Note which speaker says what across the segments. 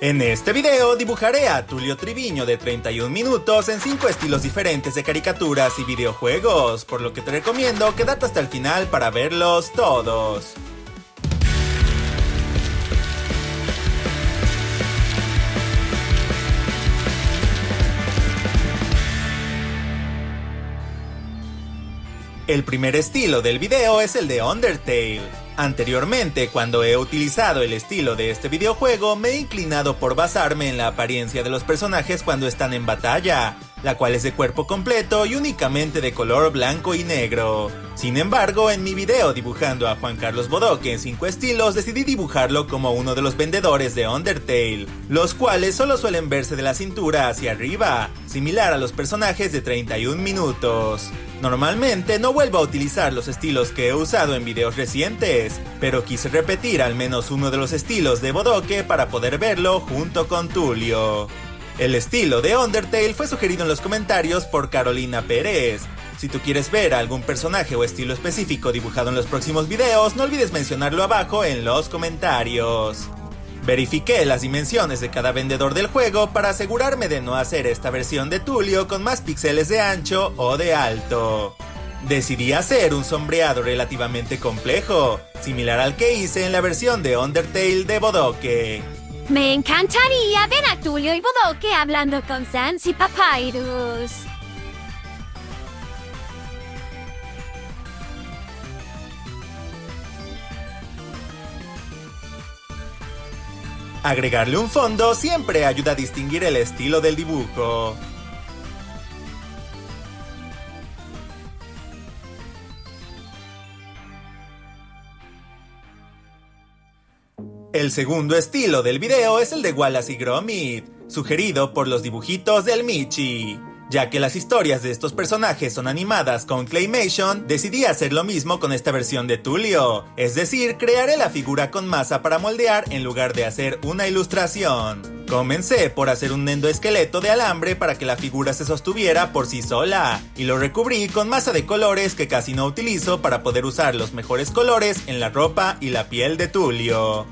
Speaker 1: En este video dibujaré a Tulio Triviño de 31 minutos en 5 estilos diferentes de caricaturas y videojuegos, por lo que te recomiendo quedarte hasta el final para verlos todos. El primer estilo del video es el de Undertale. Anteriormente, cuando he utilizado el estilo de este videojuego, me he inclinado por basarme en la apariencia de los personajes cuando están en batalla, la cual es de cuerpo completo y únicamente de color blanco y negro. Sin embargo, en mi video dibujando a Juan Carlos Bodoque en 5 estilos, decidí dibujarlo como uno de los vendedores de Undertale, los cuales solo suelen verse de la cintura hacia arriba, similar a los personajes de 31 minutos. Normalmente no vuelvo a utilizar los estilos que he usado en videos recientes, pero quise repetir al menos uno de los estilos de Bodoque para poder verlo junto con Tulio. El estilo de Undertale fue sugerido en los comentarios por Carolina Pérez. Si tú quieres ver a algún personaje o estilo específico dibujado en los próximos videos, no olvides mencionarlo abajo en los comentarios. Verifiqué las dimensiones de cada vendedor del juego para asegurarme de no hacer esta versión de Tulio con más píxeles de ancho o de alto. Decidí hacer un sombreado relativamente complejo, similar al que hice en la versión de Undertale de Bodoque.
Speaker 2: Me encantaría ver a Tulio y Bodoque hablando con Sans y Papyrus.
Speaker 1: Agregarle un fondo siempre ayuda a distinguir el estilo del dibujo. El segundo estilo del video es el de Wallace y Gromit, sugerido por los dibujitos del Michi. Ya que las historias de estos personajes son animadas con Claymation, decidí hacer lo mismo con esta versión de Tulio, es decir, crearé la figura con masa para moldear en lugar de hacer una ilustración. Comencé por hacer un endoesqueleto de alambre para que la figura se sostuviera por sí sola, y lo recubrí con masa de colores que casi no utilizo para poder usar los mejores colores en la ropa y la piel de Tulio.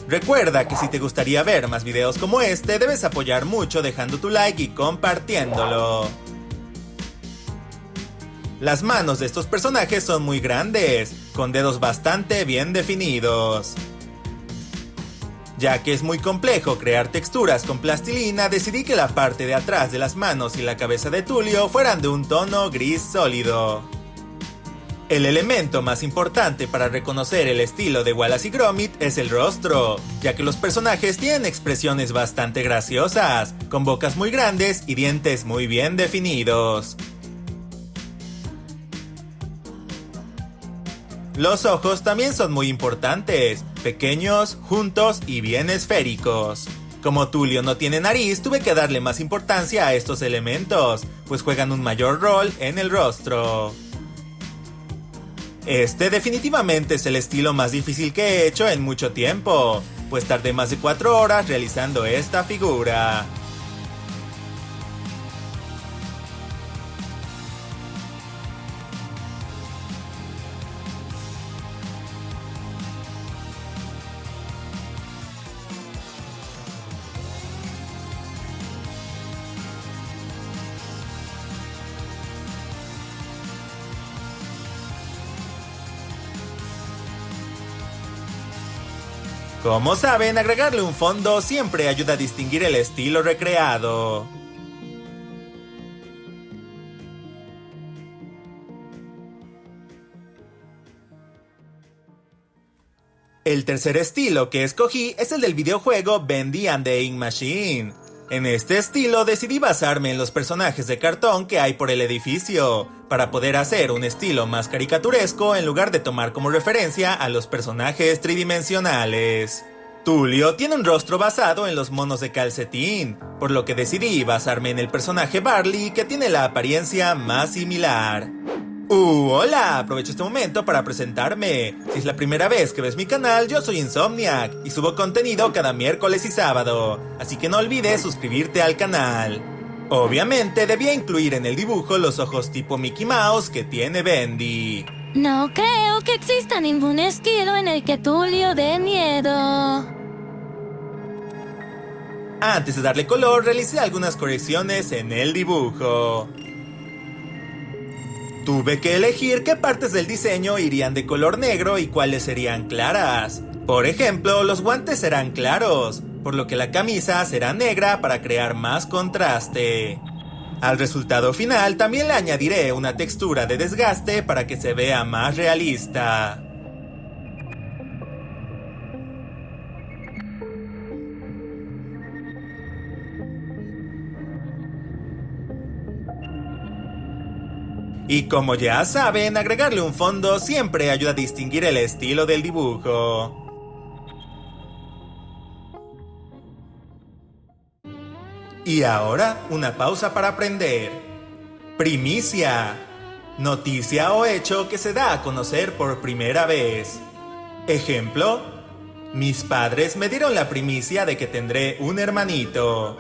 Speaker 1: Recuerda que si te gustaría ver más videos como este, debes apoyar mucho dejando tu like y compartiéndolo. Las manos de estos personajes son muy grandes, con dedos bastante bien definidos. Ya que es muy complejo crear texturas con plastilina, decidí que la parte de atrás de las manos y la cabeza de Tulio fueran de un tono gris sólido. El elemento más importante para reconocer el estilo de Wallace y Gromit es el rostro, ya que los personajes tienen expresiones bastante graciosas, con bocas muy grandes y dientes muy bien definidos. Los ojos también son muy importantes, pequeños, juntos y bien esféricos. Como Tulio no tiene nariz, tuve que darle más importancia a estos elementos, pues juegan un mayor rol en el rostro. Este definitivamente es el estilo más difícil que he hecho en mucho tiempo, pues tardé más de 4 horas realizando esta figura. Como saben, agregarle un fondo siempre ayuda a distinguir el estilo recreado. El tercer estilo que escogí es el del videojuego Bendy and the Ink Machine. En este estilo decidí basarme en los personajes de cartón que hay por el edificio, para poder hacer un estilo más caricaturesco en lugar de tomar como referencia a los personajes tridimensionales. Tulio tiene un rostro basado en los monos de calcetín, por lo que decidí basarme en el personaje Barley, que tiene la apariencia más similar. Hola, aprovecho este momento para presentarme. Si es la primera vez que ves mi canal, yo soy Insomniac y subo contenido cada miércoles y sábado, así que no olvides suscribirte al canal. Obviamente debía incluir en el dibujo los ojos tipo Mickey Mouse que tiene Bendy.
Speaker 2: No creo que exista ningún estilo en el que Tulio dé miedo.
Speaker 1: Antes de darle color, realicé algunas correcciones en el dibujo. Tuve que elegir qué partes del diseño irían de color negro y cuáles serían claras. Por ejemplo, los guantes serán claros, por lo que la camisa será negra para crear más contraste. Al resultado final también le añadiré una textura de desgaste para que se vea más realista. Y como ya saben, agregarle un fondo siempre ayuda a distinguir el estilo del dibujo. Y ahora, una pausa para aprender. Primicia. Noticia o hecho que se da a conocer por primera vez. Ejemplo: mis padres me dieron la primicia de que tendré un hermanito.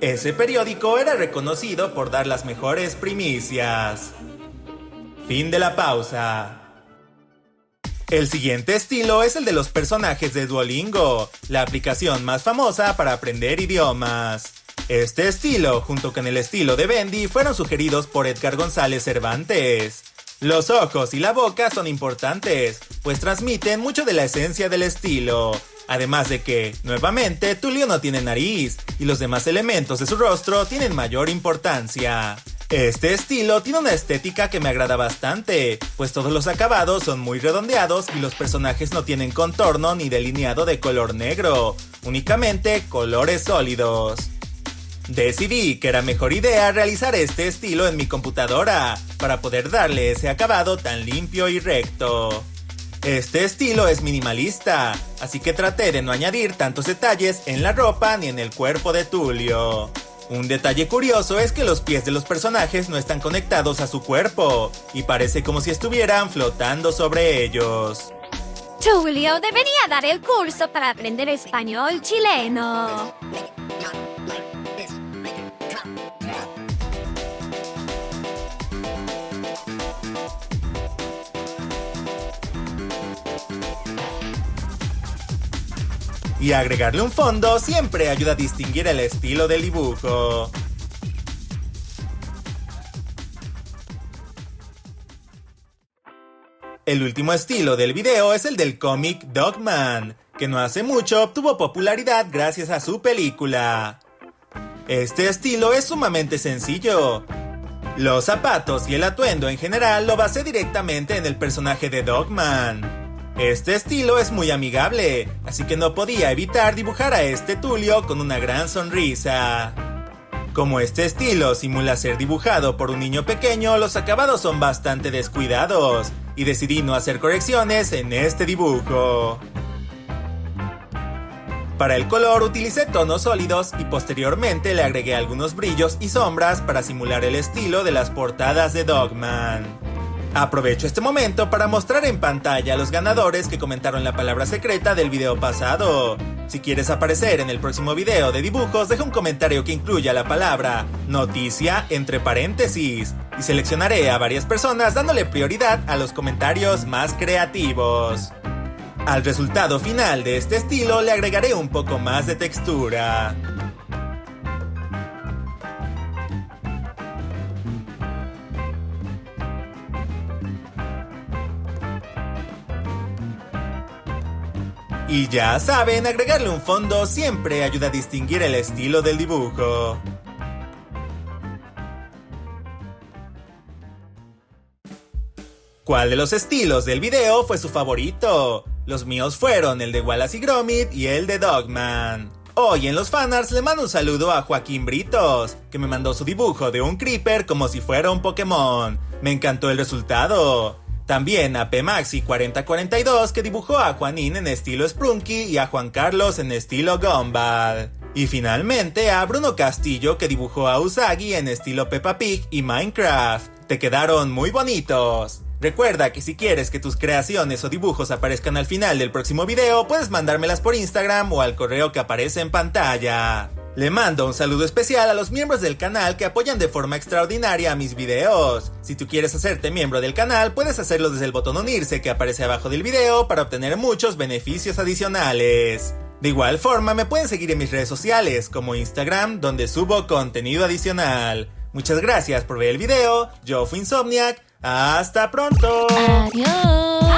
Speaker 1: Ese periódico era reconocido por dar las mejores primicias. Fin de la pausa. El siguiente estilo es el de los personajes de Duolingo, la aplicación más famosa para aprender idiomas. Este estilo, junto con el estilo de Bendy, fueron sugeridos por Edgar González Cervantes. Los ojos y la boca son importantes, pues transmiten mucho de la esencia del estilo. Además de que, nuevamente, Tulio no tiene nariz, y los demás elementos de su rostro tienen mayor importancia. Este estilo tiene una estética que me agrada bastante, pues todos los acabados son muy redondeados y los personajes no tienen contorno ni delineado de color negro, únicamente colores sólidos. Decidí que era mejor idea realizar este estilo en mi computadora, para poder darle ese acabado tan limpio y recto. Este estilo es minimalista, así que traté de no añadir tantos detalles en la ropa ni en el cuerpo de Tulio. Un detalle curioso es que los pies de los personajes no están conectados a su cuerpo, y parece como si estuvieran flotando sobre ellos.
Speaker 2: Tulio debería dar el curso para aprender español chileno.
Speaker 1: Y agregarle un fondo siempre ayuda a distinguir el estilo del dibujo. El último estilo del video es el del cómic Dogman, que no hace mucho obtuvo popularidad gracias a su película. Este estilo es sumamente sencillo. Los zapatos y el atuendo en general lo basé directamente en el personaje de Dogman. Este estilo es muy amigable, así que no podía evitar dibujar a este Tulio con una gran sonrisa. Como este estilo simula ser dibujado por un niño pequeño, los acabados son bastante descuidados, y decidí no hacer correcciones en este dibujo. Para el color utilicé tonos sólidos y posteriormente le agregué algunos brillos y sombras para simular el estilo de las portadas de Dogman. Aprovecho este momento para mostrar en pantalla a los ganadores que comentaron la palabra secreta del video pasado. Si quieres aparecer en el próximo video de dibujos, deja un comentario que incluya la palabra noticia entre paréntesis y seleccionaré a varias personas dándole prioridad a los comentarios más creativos. Al resultado final de este estilo le agregaré un poco más de textura. Y ya saben, agregarle un fondo siempre ayuda a distinguir el estilo del dibujo. ¿Cuál de los estilos del video fue su favorito? Los míos fueron el de Wallace y Gromit y el de Dogman. Hoy en los fanarts le mando un saludo a Joaquín Britos, que me mandó su dibujo de un creeper como si fuera un Pokémon. Me encantó el resultado. También a Pmaxi4042, que dibujó a Juanín en estilo Sprunky y a Juan Carlos en estilo Gumball. Y finalmente a Bruno Castillo, que dibujó a Usagi en estilo Peppa Pig y Minecraft. Te quedaron muy bonitos. Recuerda que si quieres que tus creaciones o dibujos aparezcan al final del próximo video, puedes mandármelas por Instagram o al correo que aparece en pantalla. Le mando un saludo especial a los miembros del canal que apoyan de forma extraordinaria a mis videos. Si tú quieres hacerte miembro del canal, puedes hacerlo desde el botón unirse que aparece abajo del video para obtener muchos beneficios adicionales. De igual forma me pueden seguir en mis redes sociales como Instagram, donde subo contenido adicional. Muchas gracias por ver el video, yo fui Insomniac, hasta pronto.
Speaker 2: Adiós.